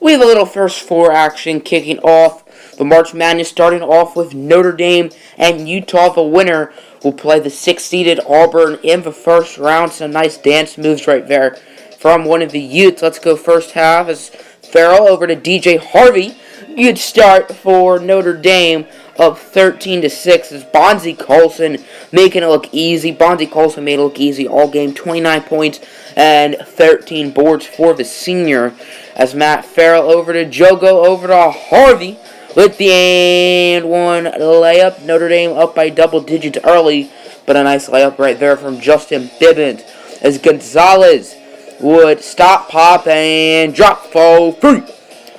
We have a little first four action kicking off. The March Madness starting off with Notre Dame and Utah. The winner will play the 6th-seeded Auburn in the first round. Some nice dance moves right there from one of the Utes. Let's go first half as Farrell over to DJ Harvey. Good start for Notre Dame, up 13-6 as Bonzie Colson making it look easy. Bonzie Colson made it look easy all game. 29 points and 13 boards for the senior. As Matt Farrell over to Jogo over to Harvey with the and one layup. Notre Dame up by double digits early, but a nice layup right there from Justin Bibbins as Gonzalez would stop, pop, and drop for free.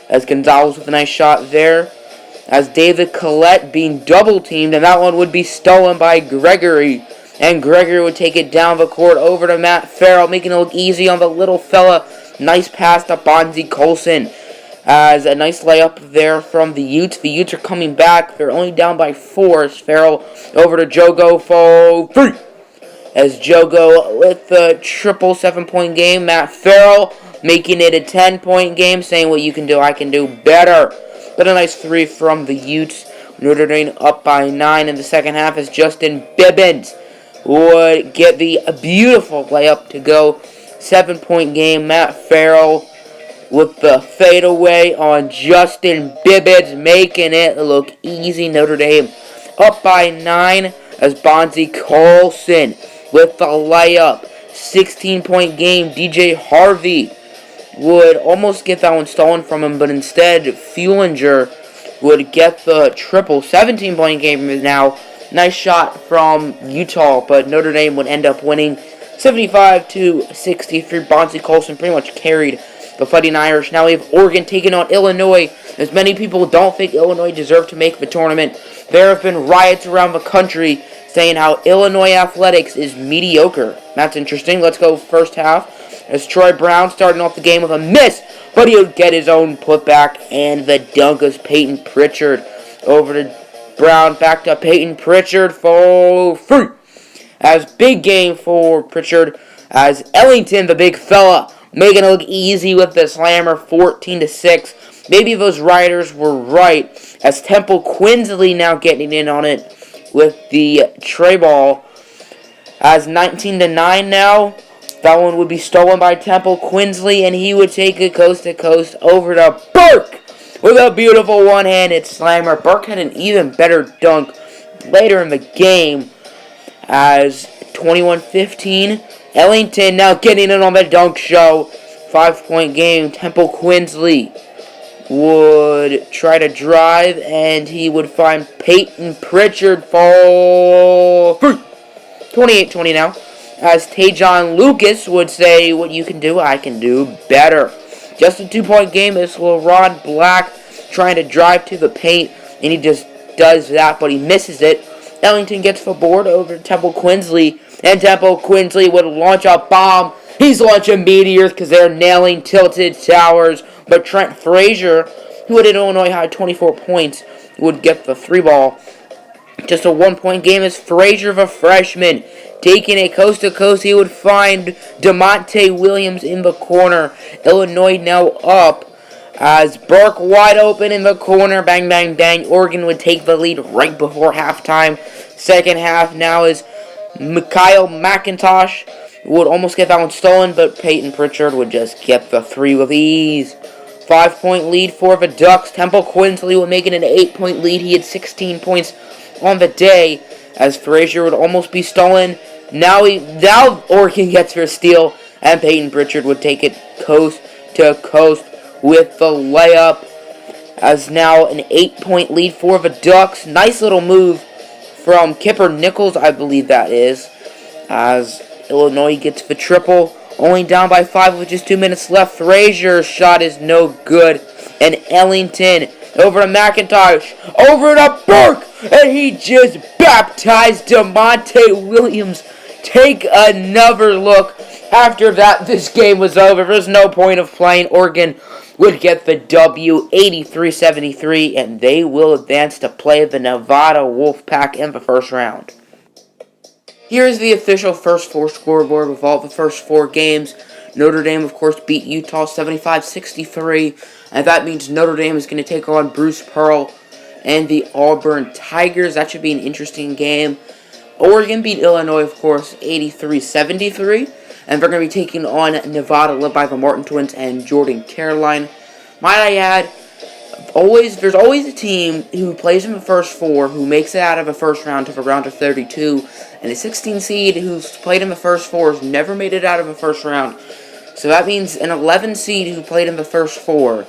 As Gonzalez with a nice shot there. As David Collette being double-teamed, and that one would be stolen by Gregory. And Gregory would take it down the court over to Matt Farrell, making it look easy on the little fella. Nice pass to Bonzie Colson. As a nice layup there from the Utes. The Utes are coming back. They're only down by 4. As Farrell over to Jogo for free. As Jogo with the triple 7-point game. Matt Farrell making it a 10-point game, saying what you can do, I can do better. But a nice 3 from the Utes. Notre Dame up by 9 in the second half as Justin Bibbins would get the beautiful layup to go. 7-point game. Matt Farrell with the fadeaway on Justin Bibbins, making it look easy. Notre Dame up by 9 as Bonzie Colson with the layup. 16-point game. DJ Harvey would almost get that one stolen from him, but instead Fuhlinger would get the triple. 17-point game now. Nice shot from Utah, but Notre Dame would end up winning 75-63. Bonzie Colson pretty much carried the Fighting Irish. Now we have Oregon taking on Illinois. As many people don't think Illinois deserve to make the tournament, there have been riots around the country saying how Illinois athletics is mediocre. That's interesting. Let's go first half. As Troy Brown starting off the game with a miss, but he would get his own putback, and the dunk is Peyton Pritchard. Over to Brown, back to Peyton Pritchard for free. As big game for Pritchard, as Ellington, the big fella, making it look easy with the slammer, 14-6. Maybe those rioters were right, as Temple Quinsley now getting in on it with the tray ball. As 19-9 now. That one would be stolen by Temple Quinsley, and he would take it coast to coast over to Burke with a beautiful one-handed slammer. Burke had an even better dunk later in the game as 21-15. Ellington now getting in on the dunk show. 5-point game. Temple Quinsley would try to drive, and he would find Peyton Pritchard for 28-20 now. As Tajon Lucas would say, what you can do, I can do better. Just a 2-point game is LeRon Black trying to drive to the paint, and he just does that, but he misses it. Ellington gets the board over to Temple Quinsley, and Temple Quinsley would launch a bomb. He's launching meteors because they're nailing tilted towers, but Trent Frazier, who had at Illinois High 24 points, would get the 3-ball. Just a 1-point game is Frazier, the freshman, taking it coast to coast. He would find DeMonte Williams in the corner. Illinois now up as Burke wide open in the corner. Bang, bang, bang. Oregon would take the lead right before halftime. Second half now is Mikhail McIntosh would almost get that one stolen, but Peyton Pritchard would just get the 3 with ease. 5-point lead for the Ducks. Temple Quinsley would make it an 8-point lead. He had 16 points on the day as Frazier would almost be stolen. Now Oregon gets their steal, and Peyton Pritchard would take it coast to coast with the layup. As now an 8-point lead for the Ducks. Nice little move from Kipper Nichols, I believe that is. As Illinois gets the triple, only down by 5 with just 2 minutes left. Frazier's shot is no good, and Ellington over to McIntosh, over to Burke, and he just baptized DeMonte Williams. Take another look. After that, this game was over. There's no point of playing. Oregon would get the W, 83-73, and they will advance to play the Nevada Wolfpack in the first round. Here's the official first 4 scoreboard with all the first 4 games. Notre Dame, of course, beat Utah 75-63. And that means Notre Dame is going to take on Bruce Pearl and the Auburn Tigers. That should be an interesting game. Oregon beat Illinois, of course, 83-73. And they're going to be taking on Nevada, led by the Martin Twins and Jordan Caroline. Might I add, there's always a team who plays in the first four who makes it out of the first round to the round of 32. And a 16 seed who's played in the first four has never made it out of the first round. So that means an 11 seed who played in the first four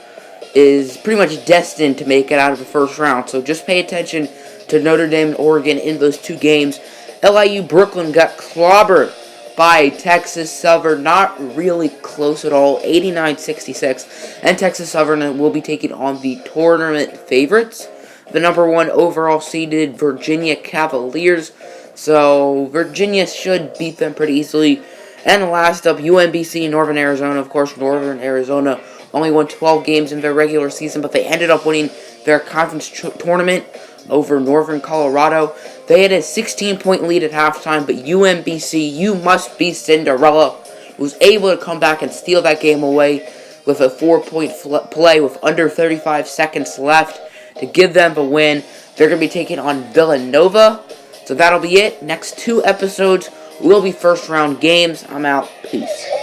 is pretty much destined to make it out of the first round. So just pay attention to Notre Dame and Oregon in those two games. LIU Brooklyn got clobbered by Texas Southern. Not really close at all, 89-66. And Texas Southern will be taking on the tournament favorites, the number 1 overall seeded Virginia Cavaliers. So Virginia should beat them pretty easily. And last up, UMBC, Northern Arizona. Of course, Northern Arizona only won 12 games in their regular season, but they ended up winning their conference tournament over Northern Colorado. They had a 16-point lead at halftime, but UMBC, you must be Cinderella, was able to come back and steal that game away with a 4-point play with under 35 seconds left to give them the win. They're going to be taking on Villanova. So that'll be it. Next 2 episodes will be first round games. I'm out. Peace.